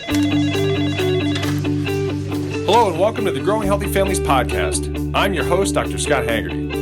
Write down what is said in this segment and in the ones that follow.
Hello and welcome to the Growing Healthy Families podcast. I'm your host, Dr. Scott Haggerty.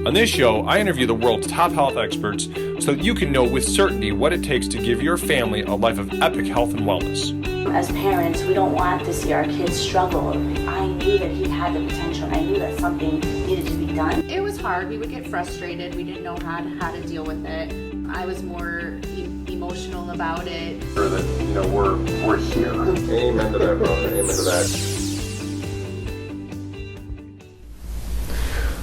On this show, I interview the world's top health experts so that you can know with certainty what it takes to give your family a life of epic health and wellness. As parents, we don't want to see our kids struggle. I knew that he had the potential, and I knew that something needed to be done. It was hard. We would get frustrated. We didn't know how to deal with it. I was more emotional about it. Sure that, we're here. Amen to that, brother. Amen to that.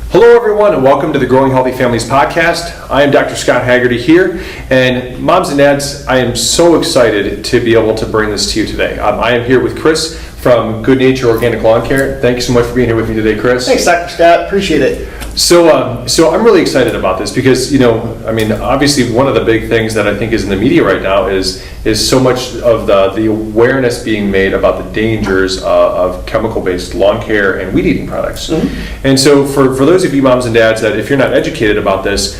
Hello, everyone, and welcome to the Growing Healthy Families podcast. I am Dr. Scott Haggerty here, and moms and dads, I am so excited to be able to bring this to you today. I am here with Chris from Good Nature Organic Lawn Care. Thank you so much for being here with me today, Chris. Thanks, Dr. Scott. Appreciate it. So I'm really excited about this because, obviously one of the big things that I think is in the media right now is so much of the awareness being made about the dangers of chemical-based lawn care and weed eating products. Mm-hmm. And so for those of you moms and dads that if you're not educated about this,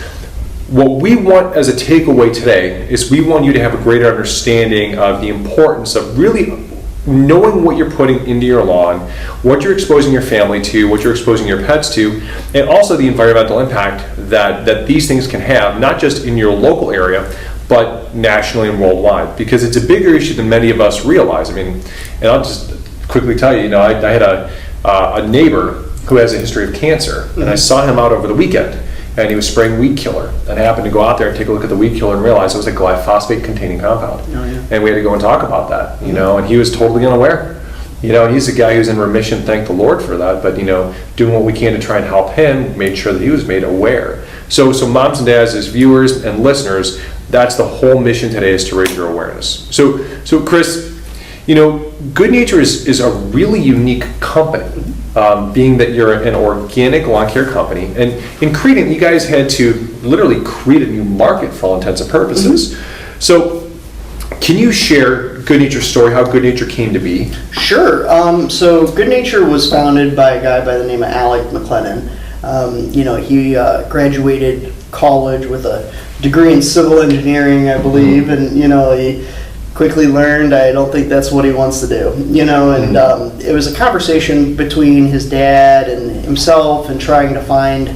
what we want as a takeaway today is we want you to have a greater understanding of the importance of really knowing what you're putting into your lawn, what you're exposing your family to, what you're exposing your pets to, and also the environmental impact that these things can have, not just in your local area, but nationally and worldwide, because it's a bigger issue than many of us realize. And I'll just quickly tell you, I had a neighbor who has a history of cancer, and I saw him out over the weekend, and he was spraying weed killer. And I happened to go out there and take a look at the weed killer and realize it was a glyphosate-containing compound. Oh, yeah. And we had to go and talk about that, and he was totally unaware. He's a guy who's in remission, thank the Lord for that, but, doing what we can to try and help him, made sure that he was made aware. So moms and dads, as viewers and listeners, that's the whole mission today, is to raise your awareness. So Chris, Good Nature is a really unique company. Being that you're an organic lawn care company, and in creating, you guys had to literally create a new market for all intents and purposes. Mm-hmm. So, can you share Good Nature's story, how Good Nature came to be? Sure. So, Good Nature was founded by a guy by the name of Alec McLennan. He graduated college with a degree in civil engineering, I believe, and he quickly learned I don't think that's what he wants to do, and it was a conversation between his dad and himself and trying to find,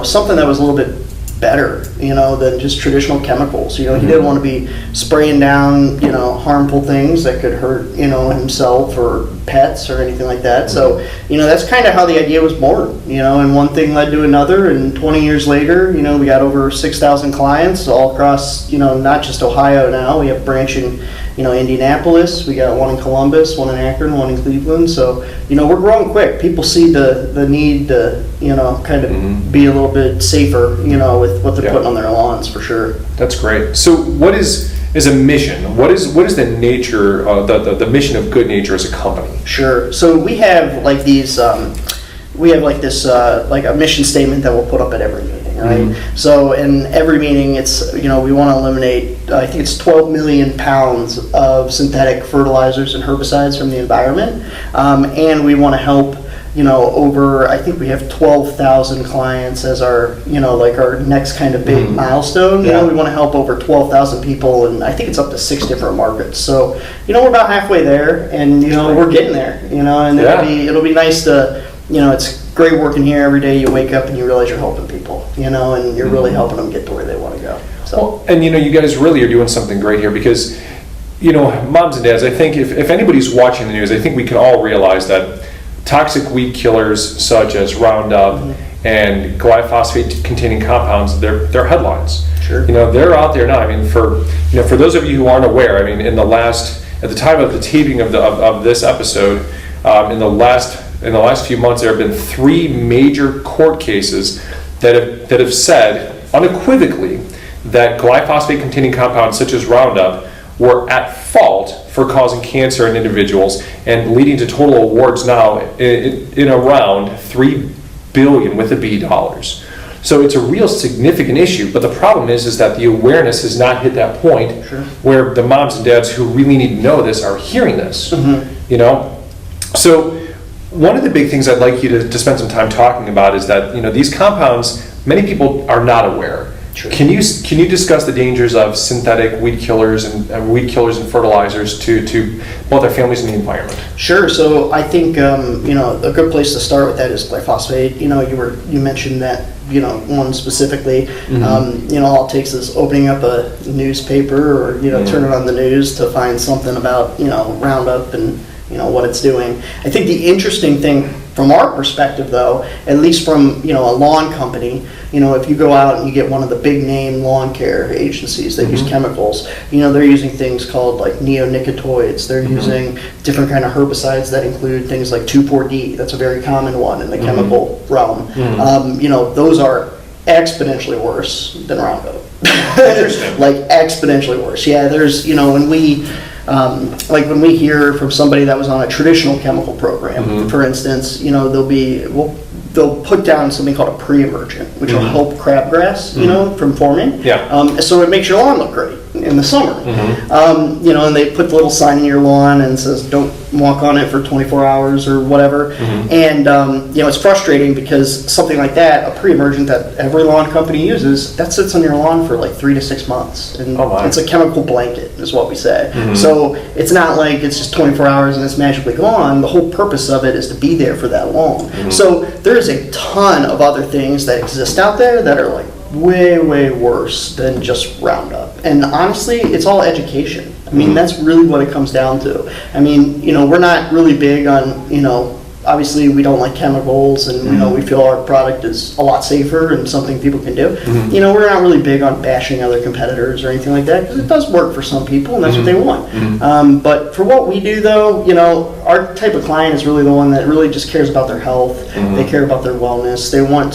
something that was a little bit better, than just traditional chemicals. He didn't want to be spraying down, harmful things that could hurt, himself or pets or anything like that. So, that's kind of how the idea was born, and one thing led to another, and 20 years later, we got over 6,000 clients all across, not just Ohio now. We have a branch in, Indianapolis. We got one in Columbus, one in Akron, one in Cleveland. So, we're growing quick. People see the need to, kind of be a little bit safer, with what they're putting on their lawns, for sure. That's great. So what is a mission? What is the nature, the mission of Good Nature as a company? Sure. So we have this a mission statement that we'll put up at every meeting, right? Mm-hmm. So in every meeting, it's, we want to eliminate, I think it's 12 million pounds of synthetic fertilizers and herbicides from the environment, and we want to help, I think we have 12,000 clients as our, our next kind of big milestone. We want to help over 12,000 people, and I think it's up to 6 different markets. So, we're about halfway there, and, we're getting there, and it'll be nice to, it's great working here every day. You wake up and you realize you're helping people, and you're really helping them get to where they want to go. So, well, and, you guys really are doing something great here because, moms and dads, I think if anybody's watching the news, I think we can all realize that toxic weed killers such as Roundup and glyphosate-containing compounds, they're headlines. Sure. They're out there now. For those of you who aren't aware, at the time of the taping of this episode, in the last few months, there have been 3 major court cases that have said unequivocally that glyphosate-containing compounds such as Roundup were at fault for causing cancer in individuals and leading to total awards now in around $3 billion with a B dollars. So it's a real significant issue, but the problem is that the awareness has not hit that point where the moms and dads who really need to know this are hearing this. So one of the big things I'd like you to spend some time talking about is that these compounds, many people are not aware. True. Can you discuss the dangers of synthetic weed killers and fertilizers to both our families and the environment? Sure. So I think a good place to start with that is glyphosate. You mentioned that one specifically. All it takes is opening up a newspaper or turn it on the news to find something about Roundup and what it's doing. I think the interesting thing from our perspective, though, at least from a lawn company, if you go out and you get one of the big name lawn care agencies that use chemicals, they're using things called like neonicotinoids. They're using different kind of herbicides that include things like 2,4-D. That's a very common one in the chemical realm. Those are exponentially worse than Roundup. Interesting. Like exponentially worse. Yeah, there's when we hear from somebody that was on a traditional chemical program, for instance, they'll put down something called a pre-emergent, which will help crabgrass, from forming. Yeah. So it makes your lawn look great in the summer. And they put the little sign in your lawn and says, don't walk on it for 24 hours or whatever. And, it's frustrating because something like that, a pre-emergent that every lawn company uses, that sits on your lawn for like 3 to 6 months. And it's a chemical blanket is what we say. So it's not like it's just 24 hours and it's magically gone. The whole purpose of it is to be there for that long. So there's a ton of other things that exist out there that are like way, way worse than just Roundup. And honestly, it's all education. I mean, that's really what it comes down to. I mean, we're not really big on, obviously we don't like chemicals and, we feel our product is a lot safer and something people can do. We're not really big on bashing other competitors or anything like that because it does work for some people and that's what they want. But for what we do though, our type of client is really the one that really just cares about their health. They care about their wellness. They want,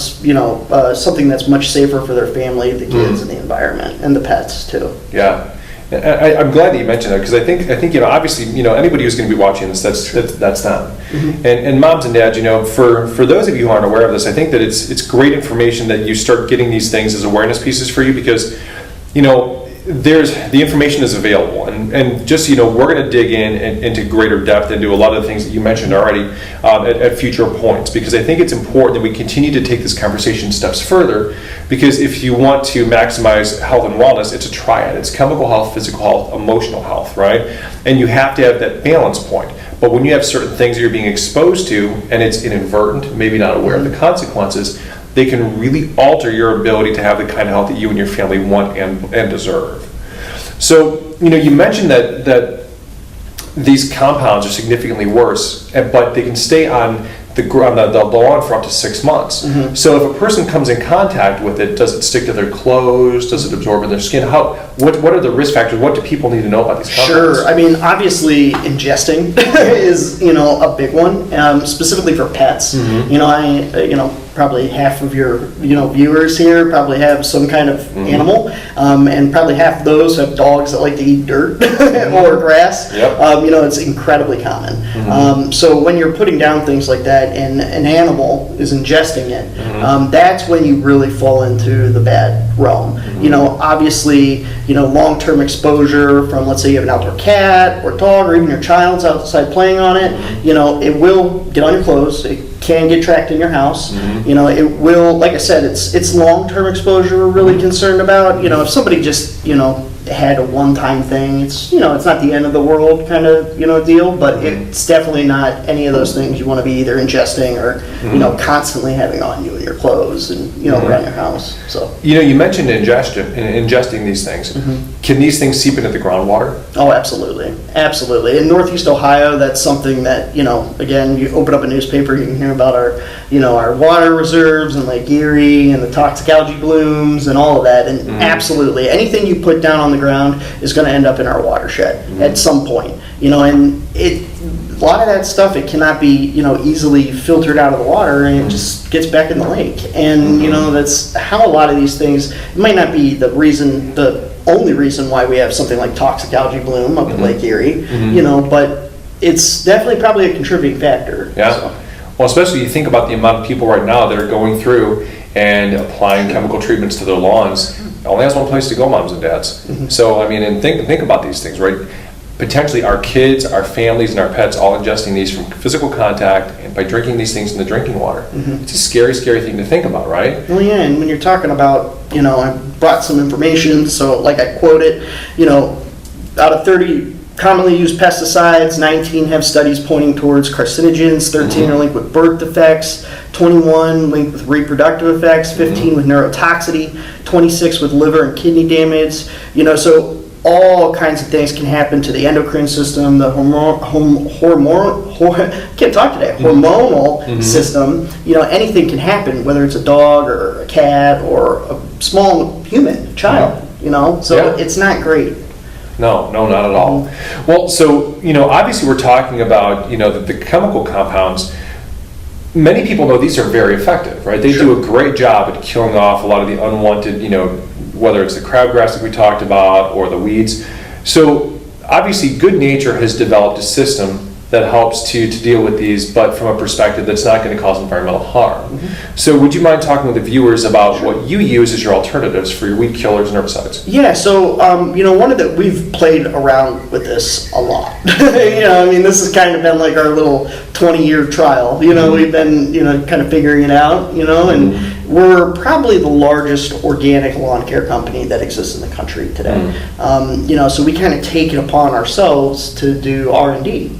something that's much safer for their family, the kids, and the environment, and the pets too. Yeah. I'm glad that you mentioned that because I think obviously anybody who's going to be watching this, that's them. And moms and dads, for those of you who aren't aware of this, I think that it's great information that you start getting these things as awareness pieces for you because the information is available and just we're going to dig into greater depth into a lot of the things that you mentioned already at future points because I think it's important that we continue to take this conversation steps further because if you want to maximize health and wellness, it's a triad. It's chemical health, physical health, emotional health, right? And you have to have that balance point. But when you have certain things that you're being exposed to and it's inadvertent, maybe not aware of the consequences, they can really alter your ability to have the kind of health that you and your family want and deserve. So, you mentioned that these compounds are significantly worse, but they can stay on the lawn for up to 6 months. So if a person comes in contact with it, does it stick to their clothes? Does it absorb in their skin? What are the risk factors? What do people need to know about these compounds? Sure. I mean, obviously, ingesting is a big one, specifically for pets. Probably half of your viewers here probably have some kind of animal, and probably half of those have dogs that like to eat dirt or grass. It's incredibly common. So when you're putting down things like that and an animal is ingesting it, that's when you really fall into the bad realm. Obviously, long-term exposure from, let's say you have an outdoor cat or dog or even your child's outside playing on it, it will get on your clothes. It can get tracked in your house. It will, like I said, it's long-term exposure we're really concerned about. If somebody just, had a one-time thing, it's not the end of the world kind of deal, but it's definitely not any of those things you want to be either ingesting or constantly having on you in your clothes and around your house. So you mentioned ingesting these things. Can these things seep into the groundwater? Oh, absolutely. In Northeast Ohio, that's something that again, you open up a newspaper, you can hear about our water reserves in Lake Erie and the toxic algae blooms and all of that, and absolutely anything you put down on the ground is going to end up in our watershed at some point. And a lot of that stuff, it cannot be easily filtered out of the water, and it just gets back in the lake. And that's how a lot of these things, it might not be the only reason why we have something like toxic algae bloom up in Lake Erie, but it's definitely probably a contributing factor. Yeah. So. Well, especially you think about the amount of people right now that are going through and applying chemical treatments to their lawns. It only has one place to go, moms and dads. So, I mean, and think about these things, right? potentially our kids, our families, and our pets all ingesting these from physical contact and by drinking these things in the drinking water. It's a scary, scary thing to think about, right? Well, yeah, and when you're talking about, I brought some information, so like I quoted, out of 30 commonly used pesticides, 19 have studies pointing towards carcinogens, 13 are linked with birth defects, 21 linked with reproductive effects, 15 with neurotoxicity, 26 with liver and kidney damage, so all kinds of things can happen to the endocrine system, the hormonal system. Anything can happen, whether it's a dog or a cat or a small human child. So it's not great. No, not at all. Well, so obviously we're talking about the chemical compounds. Many people know these are very effective, right? They do a great job at killing off a lot of the unwanted, whether it's the crabgrass that we talked about or the weeds. So obviously Good Nature has developed a system that helps to deal with these, but from a perspective that's not going to cause environmental harm. So would you mind talking with the viewers about what you use as your alternatives for your weed killers and herbicides? Yeah, so we've played around with this a lot. This has kind of been like our little 20-year trial. We've been kind of figuring it out. And we're probably the largest organic lawn care company that exists in the country today. So we kind of take it upon ourselves to do R&D.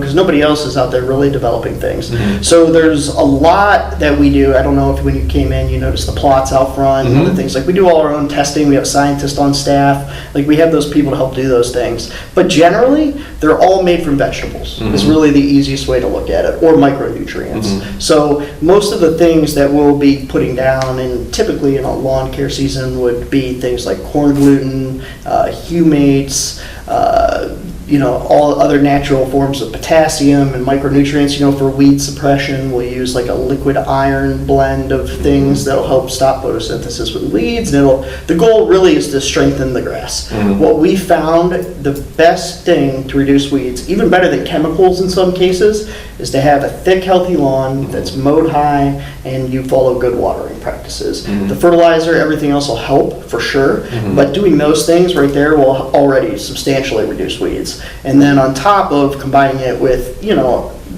Because nobody else is out there really developing things. So there's a lot that we do. I don't know if when you came in you noticed the plots out front and other things. Like we do all our own testing. We have scientists on staff. Like we have those people to help do those things. But generally, they're all made from vegetables. It's really the easiest way to look at it, or micronutrients. So most of the things that we'll be putting down, and typically in a lawn care season, would be things like corn gluten, humates, all other natural forms of potassium and micronutrients. For weed suppression, we'll use like a liquid iron blend of things that'll help stop photosynthesis with weeds. And the goal really is to strengthen the grass. What we found, the best thing to reduce weeds, even better than chemicals in some cases, is to have a thick, healthy lawn that's mowed high and you follow good watering practices. The fertilizer, everything else will help for sure, but doing those things right there will already substantially reduce weeds. And then on top of combining it with,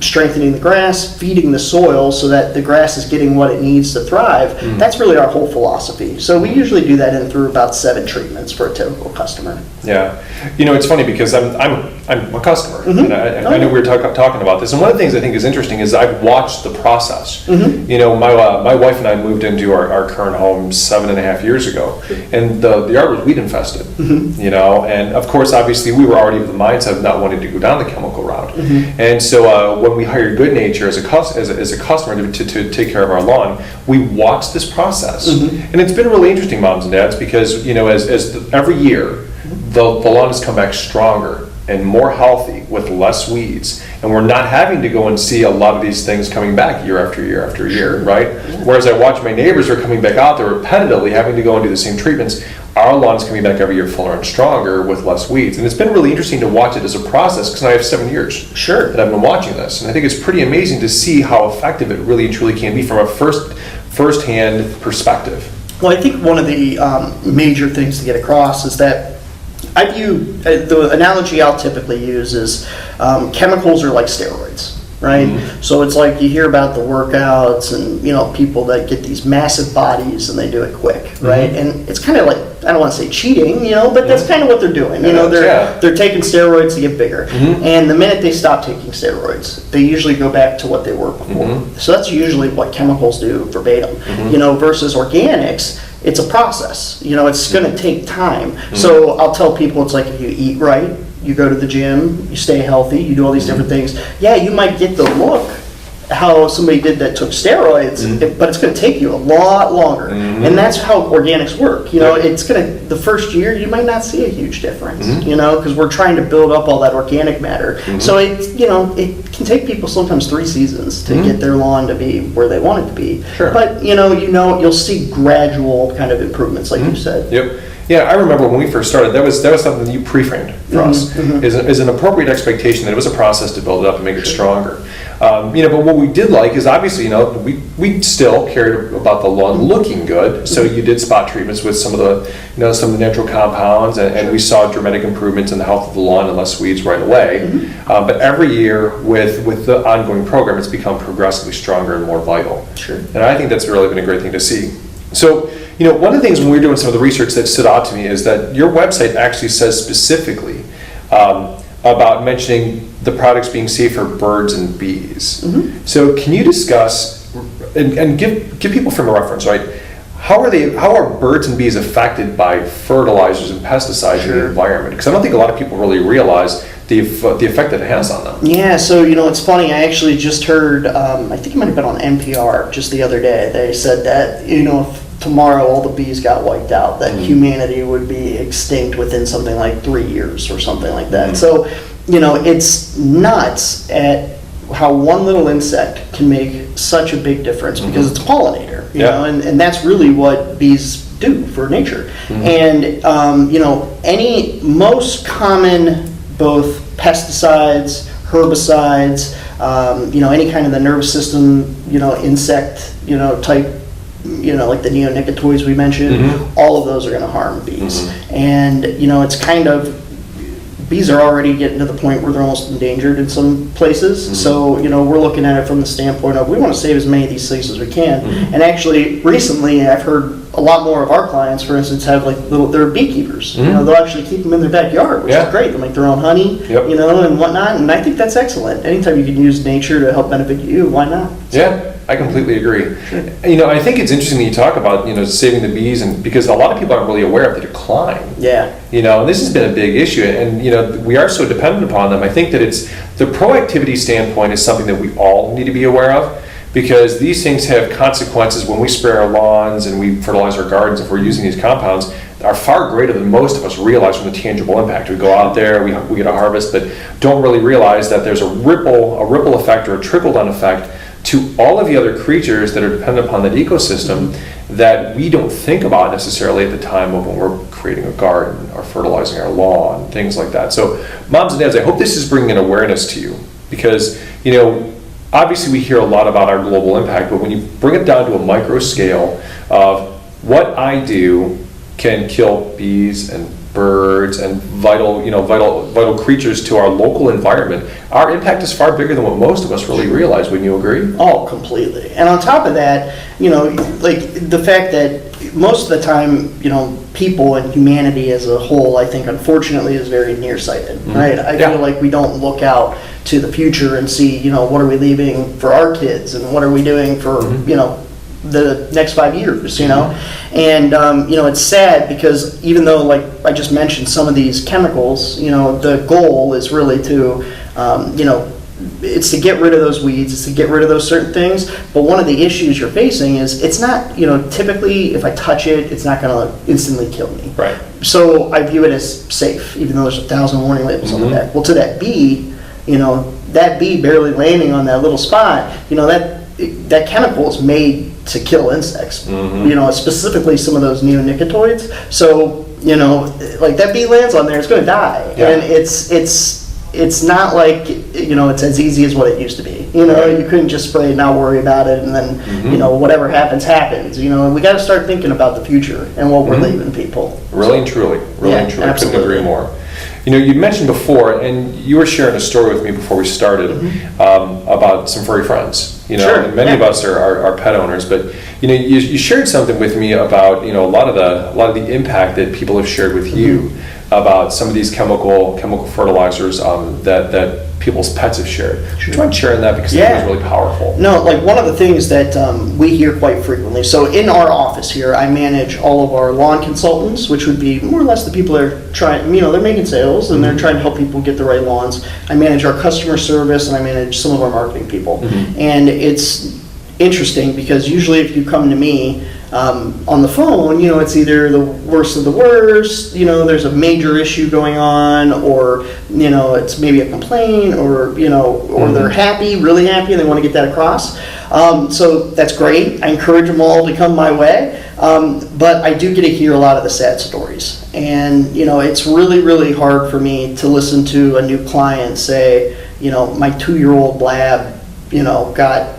strengthening the grass, feeding the soil so that the grass is getting what it needs to thrive, that's really our whole philosophy. So we usually do that in through about 7 treatments for a typical customer. Yeah. It's funny because I'm a customer, and I know we were talking about this, and one of the things I think is interesting is I've watched the process. My wife and I moved into our current home 7.5 years ago, and the yard was weed infested, and of course, obviously, we were already of the mindset of not wanting to go down the chemical route, and so when we hired Good Nature as a customer to take care of our lawn, we watched this process, and it's been really interesting, moms and dads, because every year the lawn has come back stronger and more healthy with less weeds, and we're not having to go and see a lot of these things coming back year after year after year, right? Whereas I watch my neighbors are coming back out there repetitively having to go and do the same treatments. Our lawn is coming back every year fuller and stronger with less weeds, and it's been really interesting to watch it as a process because I have 7 years that I've been watching this, and I think it's pretty amazing to see how effective it really and truly can be from a first-hand perspective. Well, I think one of the major things to get across is that I view, the analogy I'll typically use is chemicals are like steroids, right? So it's like you hear about the workouts and, people that get these massive bodies and they do it quick, right? And it's kind of like, I don't want to say cheating, but that's kind of what they're doing. They're taking steroids to get bigger. And the minute they stop taking steroids, they usually go back to what they were before. So that's usually what chemicals do verbatim, versus organics. It's a process, it's going to take time. So I'll tell people, it's like if you eat right, you go to the gym, you stay healthy, you do all these different things. Yeah, you might get the look how somebody did that took steroids, but it's going to take you a lot longer. And that's how organics work. It's going to, the first year, you might not see a huge difference, because we're trying to build up all that organic matter. So it can take people sometimes 3 seasons to get their lawn to be where they want it to be. But, you'll see gradual kind of improvements, like you said. Yep. Yeah, I remember when we first started, that was something that you pre-framed for us, is an appropriate expectation that it was a process to build it up and make it stronger. But what we did like is obviously, we still cared about the lawn looking good, so you did spot treatments with some of the, some of the natural compounds, and we saw dramatic improvements in the health of the lawn and less weeds right away. But every year with the ongoing program, it's become progressively stronger and more vital. Sure. And I think that's really been a great thing to see. So, one of the things when we were doing some of the research that stood out to me is that your website actually says specifically about mentioning the products being safe for birds and bees. So can you discuss and give people from a reference, right? How are birds and bees affected by fertilizers and pesticides in the environment? Because I don't think a lot of people really realize the effect that it has on them. Yeah, so it's funny, I actually just heard, I think it might have been on NPR just the other day, they said that, if tomorrow all the bees got wiped out, that humanity would be extinct within something like 3 years or something like that. So, it's nuts at how one little insect can make such a big difference because it's a pollinator, you know, and that's really what bees do for nature. And, most common both pesticides, herbicides, any kind of the nervous system, insect, type, like the neonicotinoids we mentioned, all of those are going to harm bees. And, it's kind of, bees are already getting to the point where they're almost endangered in some places. So, we're looking at it from the standpoint of we want to save as many of these things as we can. And actually, recently, I've heard a lot more of our clients, for instance, have like they're beekeepers. They'll actually keep them in their backyard, which is great. They make their own honey, and whatnot. And I think that's excellent. Anytime you can use nature to help benefit you, why not? Yeah, I completely agree. I think it's interesting that you talk about, saving the bees, and because a lot of people aren't really aware of the decline. Yeah. And this has been a big issue, and we are so dependent upon them. I think that it's the proactivity standpoint is something that we all need to be aware of, because these things have consequences when we spray our lawns and we fertilize our gardens. If we're using these compounds, are far greater than most of us realize from the tangible impact. We go out there, we get a harvest, but don't really realize that there's a ripple effect or a trickle-down effect to all of the other creatures that are dependent upon that ecosystem that we don't think about necessarily at the time of when we're creating a garden or fertilizing our lawn, things like that. So moms and dads, I hope this is bringing an awareness to you, because obviously we hear a lot about our global impact, but when you bring it down to a micro scale of what I do can kill bees and birds and vital creatures to our local environment, our impact is far bigger than what most of us really realize. Wouldn't you agree? Oh, completely. And on top of that, like the fact that most of the time, people and humanity as a whole, I think, unfortunately, is very nearsighted, right? I feel like we don't look out to the future and see, what are we leaving for our kids and what are we doing for, the next 5 years, and it's sad because even though, like I just mentioned, some of these chemicals, the goal is really to, it's to get rid of those weeds, it's to get rid of those certain things. But one of the issues you're facing is it's not, typically if I touch it, it's not going to instantly kill me. Right. So I view it as safe, even though there's 1,000 warning labels on the back. Well, to that bee, that bee barely landing on that little spot, that chemical is made to kill insects, specifically some of those neonicotinoids. So, like that bee lands on there, it's going to die. And it's not like, it's as easy as what it used to be. You couldn't just spray and not worry about it, and then, whatever happens, happens. We got to start thinking about the future and what we're leaving people. Really and truly. I couldn't agree more. You mentioned before, and you were sharing a story with me before we started about some furry friends. And many of us are pet owners, but you shared something with me about a lot of the impact that people have shared with you about some of these chemical fertilizers that people's pets have shared. Would you mind sharing that, because I think it's really powerful? No, like one of the things that we hear quite frequently. So in our office here, I manage all of our lawn consultants, which would be more or less the people that are trying, they're making sales and they're trying to help people get the right lawns. I manage our customer service and I manage some of our marketing people. And it's interesting because usually if you come to me, On the phone, it's either the worst of the worst, there's a major issue going on, or, it's maybe a complaint, or, or they're happy, really happy, and they want to get that across. So that's great. I encourage them all to come my way. But I do get to hear a lot of the sad stories. And, it's really, really hard for me to listen to a new client say, my 2-year-old lab, got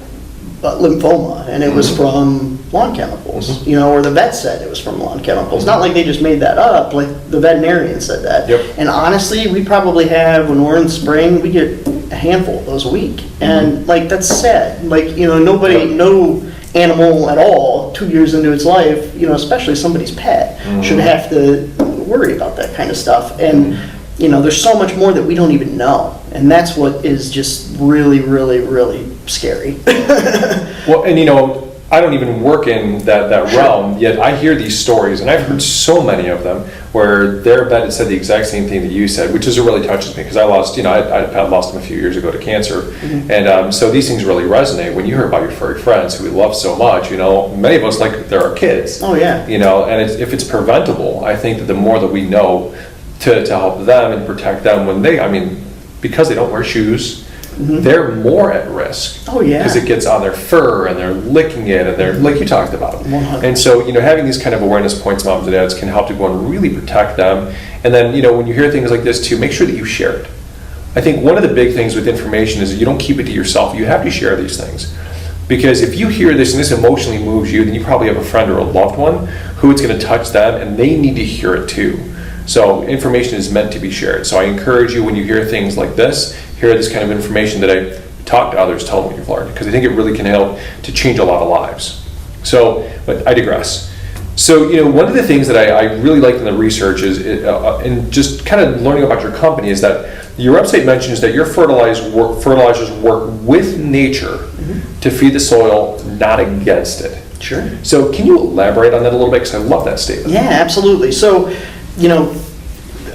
lymphoma, and it was from lawn chemicals, or the vet said it was from lawn chemicals. Not like they just made that up, like the veterinarian said that. Yep. And honestly, we probably have, when we're in spring, we get a handful of those a week. And that's sad. Nobody, no animal at all, 2 years into its life, especially somebody's pet, should have to worry about that kind of stuff. And there's so much more that we don't even know, and that's what is just really, really, really scary. Well, and I don't even work in that realm, yet I hear these stories, and I've heard so many of them, where their vet had said the exact same thing that you said, which is really touches me, because I lost, I lost him a few years ago to cancer, and so these things really resonate when you hear about your furry friends who we love so much. Many of us like they're our kids. Oh yeah. And if it's preventable, I think that the more that we know to help them and protect them when because they don't wear shoes, they're more at risk. Oh yeah. Because it gets on their fur and they're licking it and they're, like you talked about. 100%. And so, having these kind of awareness points, moms and dads, can help to go and really protect them. And then, when you hear things like this too, make sure that you share it. I think one of the big things with information is that you don't keep it to yourself. You have to share these things. Because if you hear this and this emotionally moves you, then you probably have a friend or a loved one who it's going to touch them, and they need to hear it too. So information is meant to be shared. So I encourage you, when you hear things like this, hear this kind of information, that I talk to others, tell them what you've learned, because I think it really can help to change a lot of lives. So, but I digress. So, one of the things that I really liked in the research is, and just kind of learning about your company, is that your website mentions that your fertilizers work with nature to feed the soil, not against it. Sure. So can you elaborate on that a little bit? Because I love that statement. Yeah, absolutely. So,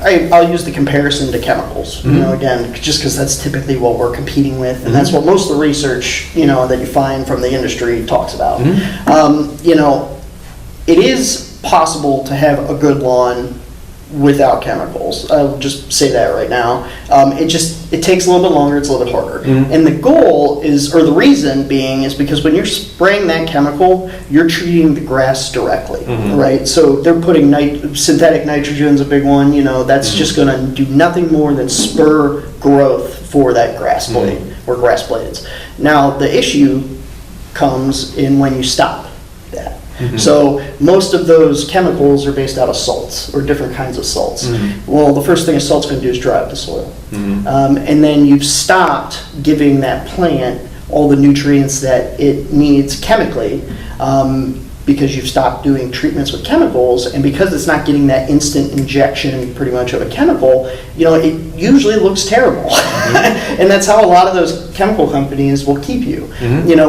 I'll use the comparison to chemicals, again, just because that's typically what we're competing with, and that's what most of the research, that you find from the industry talks about. It is possible to have a good lawn without chemicals. I'll just say that right now. It takes a little bit longer, it's a little bit harder. And the goal is, or the reason being, is because when you're spraying that chemical, you're treating the grass directly, right? So they're putting synthetic nitrogen's a big one, that's just gonna do nothing more than spur growth for that grass blade, or grass blades. Now, the issue comes in when you stop that. So most of those chemicals are based out of salts, or different kinds of salts. Well, the first thing a salt's going to do is dry up the soil. And then you've stopped giving that plant all the nutrients that it needs chemically, because you've stopped doing treatments with chemicals, and because it's not getting that instant injection pretty much of a chemical, it usually looks terrible. And that's how a lot of those chemical companies will keep you.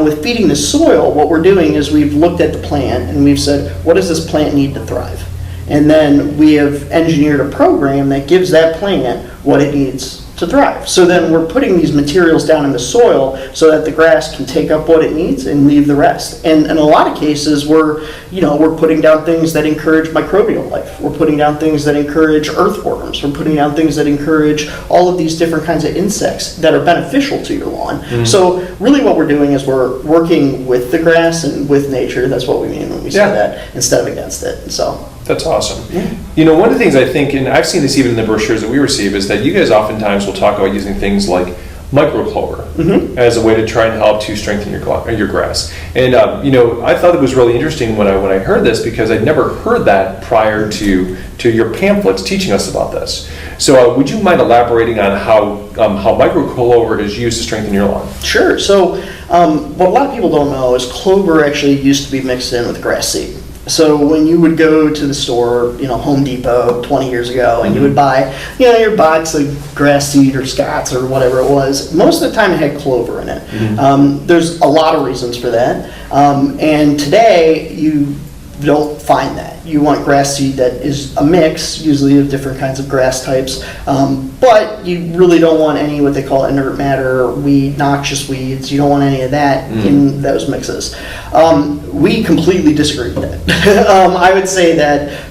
With feeding the soil, what we're doing is we've looked at the plant and we've said, what does this plant need to thrive? And then we have engineered a program that gives that plant what it needs to thrive. So then we're putting these materials down in the soil so that the grass can take up what it needs and leave the rest. And in a lot of cases, we're putting down things that encourage microbial life. We're putting down things that encourage earthworms. We're putting down things that encourage all of these different kinds of insects that are beneficial to your lawn. So really what we're doing is we're working with the grass and with nature. That's what we mean when we say that, instead of against it. So that's awesome. One of the things I think, and I've seen this even in the brochures that we receive, is that you guys oftentimes will talk about using things like microclover as a way to try and help to strengthen your grass. And I thought it was really interesting when I heard this, because I'd never heard that prior to your pamphlets teaching us about this. So would you mind elaborating on how microclover is used to strengthen your lawn? Sure. So what a lot of people don't know is clover actually used to be mixed in with grass seed. So when you would go to the store, Home Depot 20 years ago, and you would buy, your box of grass seed or Scott's or whatever it was, most of the time it had clover in it. There's a lot of reasons for that. And today you don't find that. you want grass seed that is a mix, usually of different kinds of grass types, but you really don't want any what they call inert matter, noxious weeds. You don't want any of that in those mixes. We completely disagree with that. I would say that,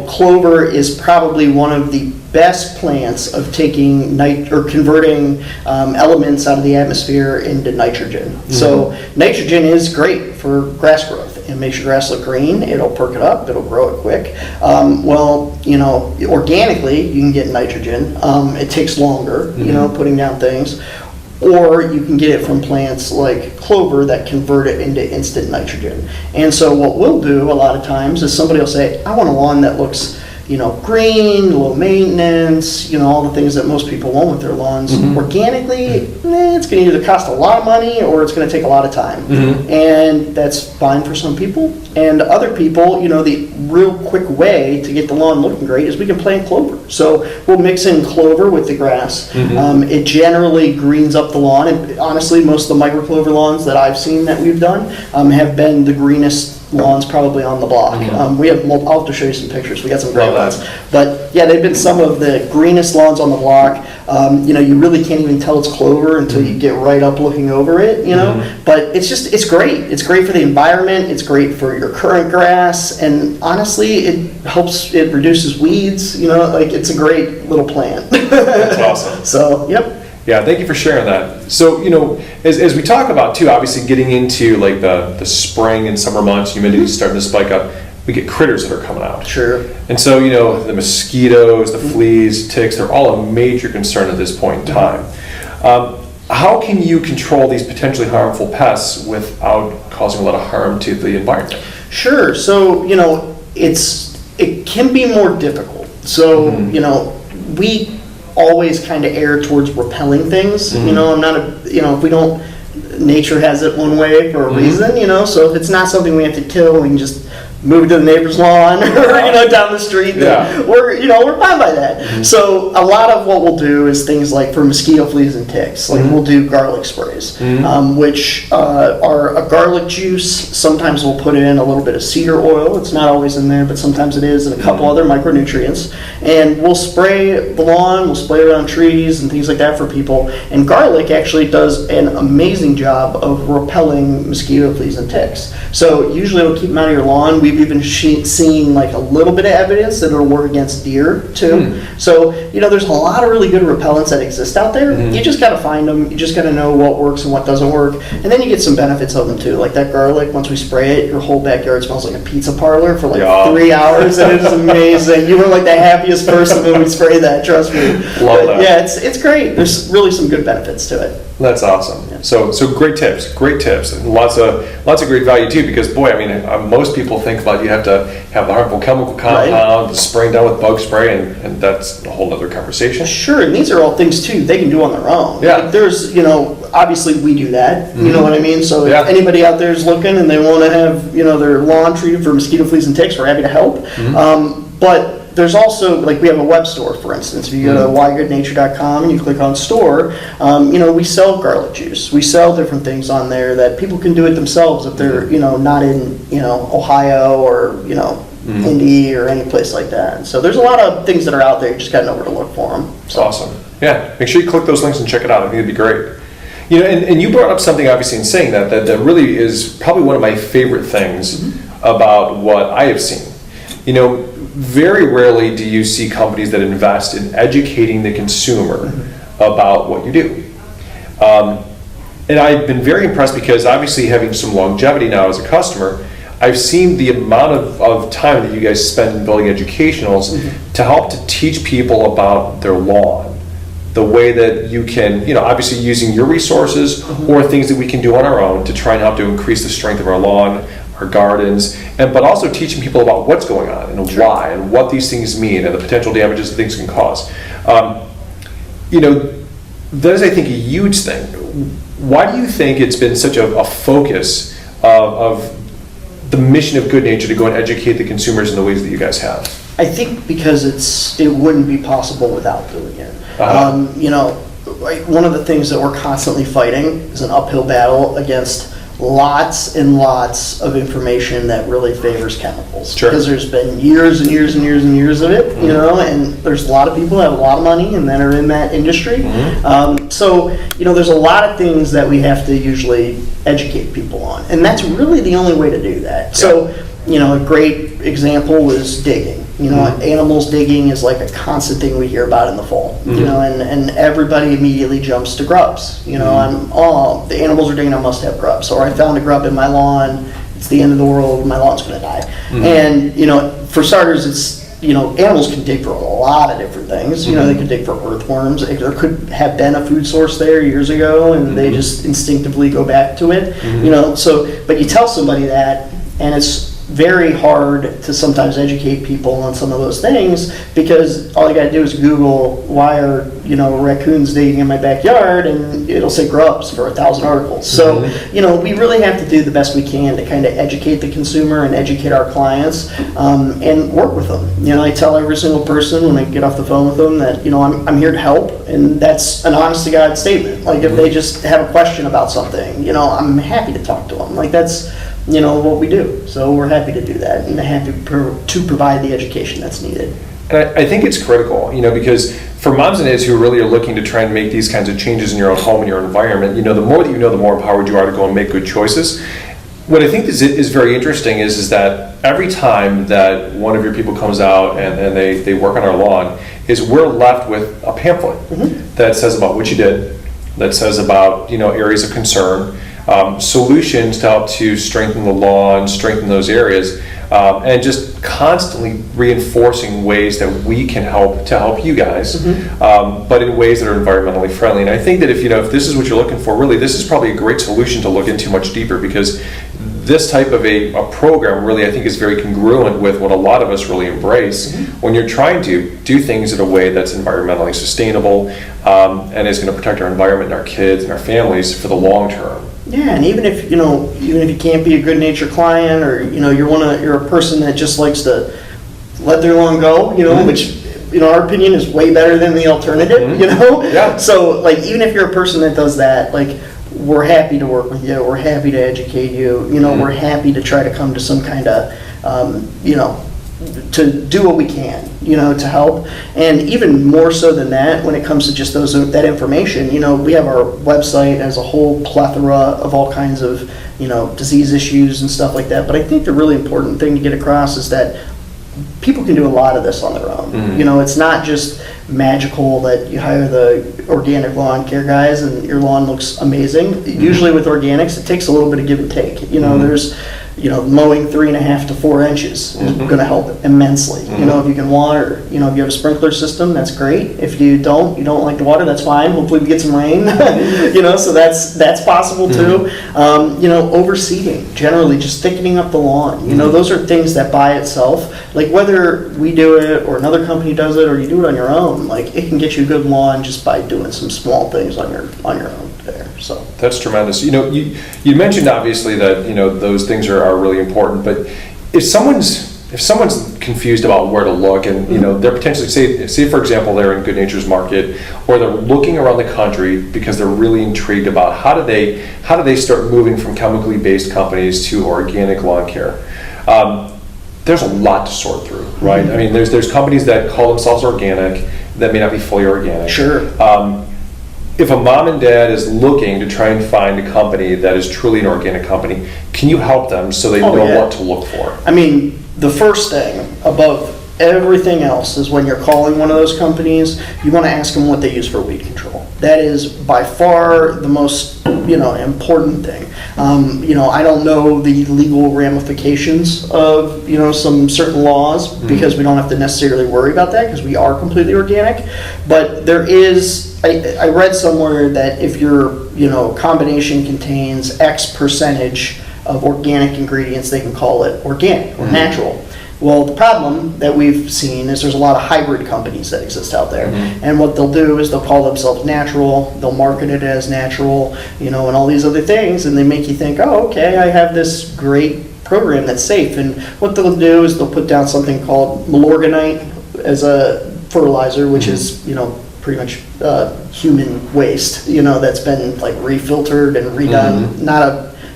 clover is probably one of the best plants of taking or converting elements out of the atmosphere into nitrogen. So nitrogen is great for grass growth. It makes your grass look green. It'll perk it up. It'll grow it quick. Organically you can get nitrogen. It takes longer, putting down things. Or you can get it from plants like clover that convert it into instant nitrogen. And so what we'll do a lot of times is somebody will say, I want a lawn that looks green, low maintenance, all the things that most people want with their lawns. Organically, it's going to either cost a lot of money or it's going to take a lot of time. And that's fine for some people. And other people, the real quick way to get the lawn looking great is we can plant clover. So we'll mix in clover with the grass. It generally greens up the lawn. And honestly, most of the microclover lawns that I've seen that we've done have been the greenest lawns probably on the block. I'll have to show you some pictures. We got some great ones. But yeah, they've been some of the greenest lawns on the block. You really can't even tell it's clover until you get right up looking over it, But it's great. It's great for the environment. It's great for your current grass. And honestly, it reduces weeds, it's a great little plant. That's awesome. So, yep. Yeah, thank you for sharing that. So, as we talk about too, obviously getting into like the spring and summer months, humidity starting to spike up, we get critters that are coming out. Sure. And so, the mosquitoes, the fleas, ticks, they're all a major concern at this point in time. How can you control these potentially harmful pests without causing a lot of harm to the environment? Sure. So, it can be more difficult. So, we always kind of err towards repelling things. I'm not if we don't, nature has it one way for a reason, so if it's not something we have to kill, we can just move it to the neighbor's lawn or down the street, we're fine by that. So a lot of what we'll do is things like for mosquito, fleas, and ticks, like we'll do garlic sprays, which are a garlic juice. Sometimes we'll put in a little bit of cedar oil. It's not always in there, but sometimes it is, and a couple other micronutrients. And we'll spray the lawn, we'll spray around trees and things like that for people. And garlic actually does an amazing job of repelling mosquito, fleas, and ticks. So usually it'll keep them out of your lawn. We've even seen like a little bit of evidence that it'll work against deer too. So, there's a lot of really good repellents that exist out there. You just got to find them. You just got to know what works and what doesn't work. And then you get some benefits of them too. Like that garlic, once we spray it, your whole backyard smells like a pizza parlor for like 3 hours, and it's amazing. You were like the happiest person when we spray that, trust me. Love that. Yeah, it's great. There's really some good benefits to it. That's awesome. Yeah. So great tips, and lots of great value too. Because boy, most people think about you have to have the harmful chemical compound, spraying down with bug spray, and that's a whole other conversation. Sure, and these are all things too they can do on their own. Yeah. Like there's, obviously we do that. You know what I mean? So if anybody out there is looking and they want to have, their lawn treated for mosquito, fleas, and ticks, we're happy to help. But there's also, like we have a web store, for instance. If you go to whygoodnature.com and you click on store, we sell garlic juice. We sell different things on there that people can do it themselves if they're, not in, Ohio or, Indy or any place like that. So there's a lot of things that are out there. You just got to know where to look for them. So. Awesome. Yeah, make sure you click those links and check it out. I think it'd be great. And you brought up something obviously in saying that really is probably one of my favorite things about what I have seen. Very rarely do you see companies that invest in educating the consumer about what you do. And I've been very impressed because obviously having some longevity now as a customer, I've seen the amount of time that you guys spend in building educationals to help to teach people about their lawn. The way that you can, obviously using your resources or things that we can do on our own to try and help to increase the strength of our lawn, our gardens, but also teaching people about what's going on and why and what these things mean and the potential damages that things can cause. That is, I think, a huge thing. Why do you think it's been such a focus of the mission of Good Nature to go and educate the consumers in the ways that you guys have? I think because it wouldn't be possible without doing it. One of the things that we're constantly fighting is an uphill battle against lots and lots of information that really favors chemicals. Sure. Because there's been years and years and years and years of it, you know, and there's a lot of people that have a lot of money and that are in that industry. So, you know, there's a lot of things that we have to usually educate people on. And that's really the only way to do that. So, you know, a great example was digging. You know, animals digging is like a constant thing we hear about in the fall. You know, and everybody immediately jumps to grubs. You know, the animals are digging, I must have grubs. Or I found a grub in my lawn, it's the end of the world, my lawn's gonna die. And, you know, for starters, it's, you know, animals can dig for a lot of different things. You know, they can dig for earthworms. There could have been a food source there years ago, and they just instinctively go back to it. You know, so, but you tell somebody that, and it's very hard to sometimes educate people on some of those things, because all you gotta do is Google, why are, you know, raccoons digging in my backyard, and it'll say grubs for 1,000 articles. So, you know, we really have to do the best we can to kind of educate the consumer and educate our clients, and work with them. You know, I tell every single person when I get off the phone with them that, you know, I'm here to help, and that's an honest to God statement. Like, if they just have a question about something, you know, I'm happy to talk to them. Like, that's, you know, what we do. So we're happy to do that, and happy to provide the education that's needed. And I think it's critical, you know, because for moms and dads who really are looking to try and make these kinds of changes in your own home and your environment, you know, the more that you know, the more empowered you are to go and make good choices. What I think is very interesting is that every time that one of your people comes out and they work on our lawn, is we're left with a pamphlet that says about what you did, that says about, you know, areas of concern, solutions to help to strengthen the lawn, strengthen those areas, and just constantly reinforcing ways that we can help you guys, but in ways that are environmentally friendly. And I think that if this is what you're looking for, really, this is probably a great solution to look into much deeper, because this type of a program really, I think, is very congruent with what a lot of us really embrace when you're trying to do things in a way that's environmentally sustainable, and is going to protect our environment and our kids and our families for the long term. Yeah, and even if you can't be a good natured client, or you're a person that just likes to let their lawn go, which in our opinion is way better than the alternative, Yeah. So like, even if you're a person that does that, like, we're happy to work with you, we're happy to educate you, we're happy to try to come to some kind of to do what we can, to help. And even more so than that, when it comes to just that information, we have our website as a whole plethora of all kinds of, disease issues and stuff like that. But I think the really important thing to get across is that people can do a lot of this on their own. It's not just magical that you hire the organic lawn care guys and your lawn looks amazing. Usually with organics, it takes a little bit of give and take. There's mowing 3.5 to 4 inches is going to help immensely. If you can water, if you have a sprinkler system, that's great. If you don't like the water, that's fine. Hopefully we get some rain, so that's possible too. Overseeding, generally just thickening up the lawn. Those are things that by itself, like whether we do it or another company does it or you do it on your own, like it can get you a good lawn just by doing some small things on your own there. So that's tremendous. You mentioned obviously that those things are really important, but if someone's confused about where to look, and they're potentially say for example they're in Good Nature's market, or they're looking around the country because they're really intrigued about how do they start moving from chemically based companies to organic lawn care. There's a lot to sort through, right? I mean, there's companies that call themselves organic that may not be fully organic. Sure. If a mom and dad is looking to try and find a company that is truly an organic company, can you help them so they know what to look for? I mean, the first thing above everything else is when you're calling one of those companies, you want to ask them what they use for weed control. That is by far the most important thing. I don't know the legal ramifications of some certain laws, because we don't have to necessarily worry about that because we are completely organic. But there is, I read somewhere that if your combination contains X percentage of organic ingredients, they can call it organic or natural. Well, the problem that we've seen is there's a lot of hybrid companies that exist out there. And what they'll do is they'll call themselves natural, they'll market it as natural, and all these other things, and they make you think, oh, okay, I have this great program that's safe. And what they'll do is they'll put down something called malorganite as a fertilizer, which is, pretty much human waste, that's been like refiltered and redone.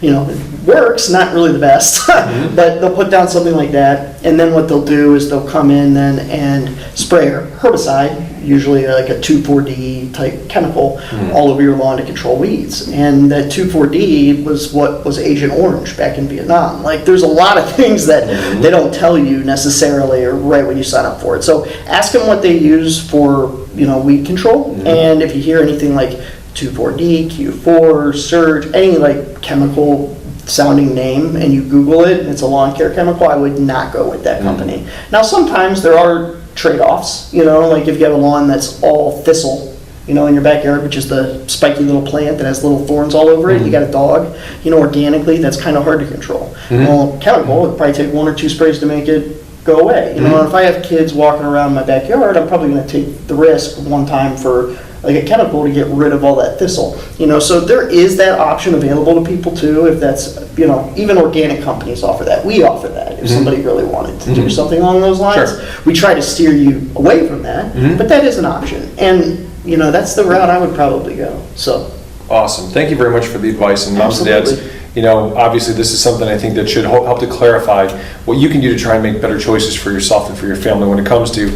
it works, not really the best, but they'll put down something like that, and then what they'll do is they'll come in then and spray a herbicide, usually like a 2,4-D type chemical, all over your lawn to control weeds. And that 2,4-D was what was Agent Orange back in Vietnam. Like, there's a lot of things that they don't tell you necessarily or right when you sign up for it. So ask them what they use for, weed control, and if you hear anything like 2,4-D, Q4, Surge, any like chemical sounding name, and you Google it, and it's a lawn care chemical, I would not go with that company. Now, sometimes there are trade-offs, like if you have a lawn that's all thistle, in your backyard, which is the spiky little plant that has little thorns all over it, you got a dog, organically, that's kind of hard to control. Well, chemical, it'd probably take 1 or 2 sprays to make it go away. If I have kids walking around my backyard, I'm probably going to take the risk one time for like a chemical to get rid of all that thistle. So there is that option available to people too, if that's, even organic companies offer that. We offer that if somebody really wanted to do something along those lines. Sure. We try to steer you away from that, but that is an option. And, that's the route I would probably go. So Awesome. Thank you very much for the advice. And moms and dads, obviously this is something I think that should help to clarify what you can do to try and make better choices for yourself and for your family when it comes to,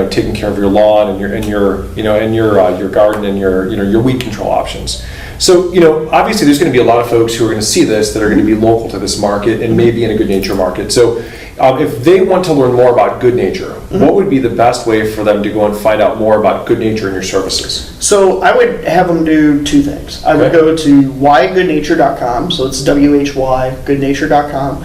taking care of your lawn and your garden and your weed control options. So, obviously there's going to be a lot of folks who are going to see this that are going to be local to this market and maybe in a Good Nature market. So if they want to learn more about Good Nature, what would be the best way for them to go and find out more about Good Nature and your services? So I would have them do 2 things. I would go to whygoodnature.com, so it's WHY, goodnature.com,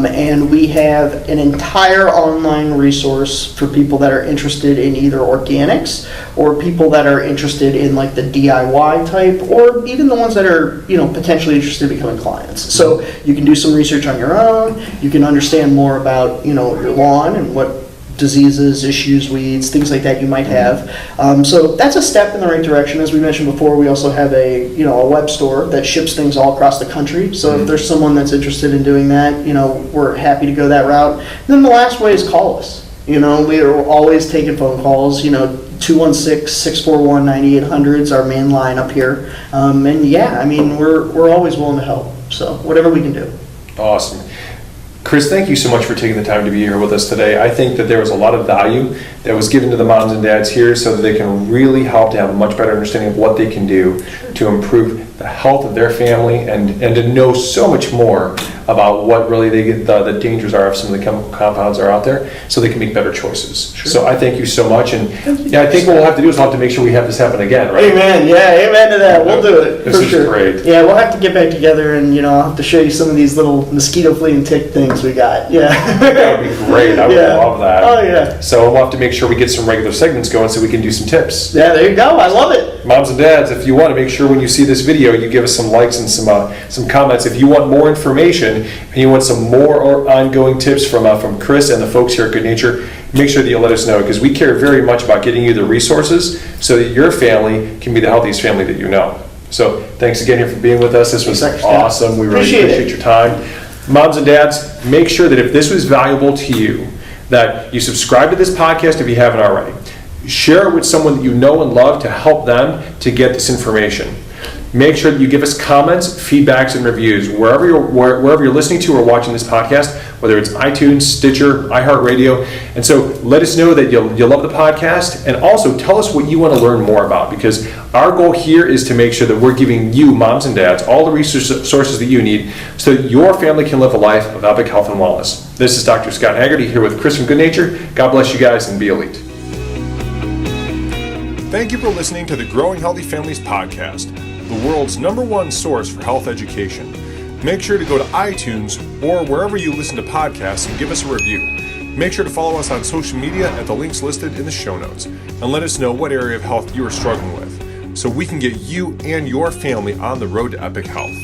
and we have an entire online resource for people that are interested in either organics or people that are interested in like the DIY type, or even the ones that are, potentially interested in becoming clients. So you can do some research on your own, you can understand more about, your lawn and what diseases, issues, weeds, things like that you might have. So that's a step in the right direction. As we mentioned before, we also have a web store that ships things all across the country. So if there's someone that's interested in doing that, we're happy to go that route. And then the last way is call us. We are always taking phone calls. 216-641-9800 is our main line up here. We're always willing to help. So whatever we can do. Awesome. Chris, thank you so much for taking the time to be here with us today. I think that there was a lot of value that was given to the moms and dads here so that they can really help to have a much better understanding of what they can do to improve the health of their family and to know so much more about what really the dangers are of some of the chemical compounds that are out there so they can make better choices. Sure. So I thank you so much. And I think what we'll have to do is we'll have to make sure we have this happen again, right? Amen. Yeah, amen to that. We'll do it. This is great. Yeah, we'll have to get back together and, I'll have to show you some of these little mosquito flea and tick things we got. Yeah. That would be great. I would love that. Oh, yeah. So we'll have to make sure we get some regular segments going so we can do some tips. Yeah, there you go. I love it. Moms and dads, if you want to make sure when you see this video, you give us some likes and some comments. If you want more information and you want some more ongoing tips from Chris and the folks here at Good Nature, make sure that you let us know, because we care very much about getting you the resources so that your family can be the healthiest family that you know. So thanks again here for being with us. This was awesome. We really appreciate your time. Moms and dads, make sure that if this was valuable to you, that you subscribe to this podcast if you haven't already. Share it with someone that you know and love to help them to get this information. Make sure that you give us comments, feedbacks, and reviews wherever you're listening to or watching this podcast, whether it's iTunes, Stitcher, iHeartRadio. And so let us know that you love the podcast, and also tell us what you want to learn more about, because our goal here is to make sure that we're giving you, moms and dads, all the resources that you need so that your family can live a life of epic health and wellness. This is Dr. Scott Haggerty here with Chris from Good Nature. God bless you guys and be elite. Thank you for listening to the Growing Healthy Families podcast, the world's #1 source for health education. Make sure to go to iTunes or wherever you listen to podcasts and give us a review. Make sure to follow us on social media at the links listed in the show notes, and let us know what area of health you are struggling with so we can get you and your family on the road to epic health.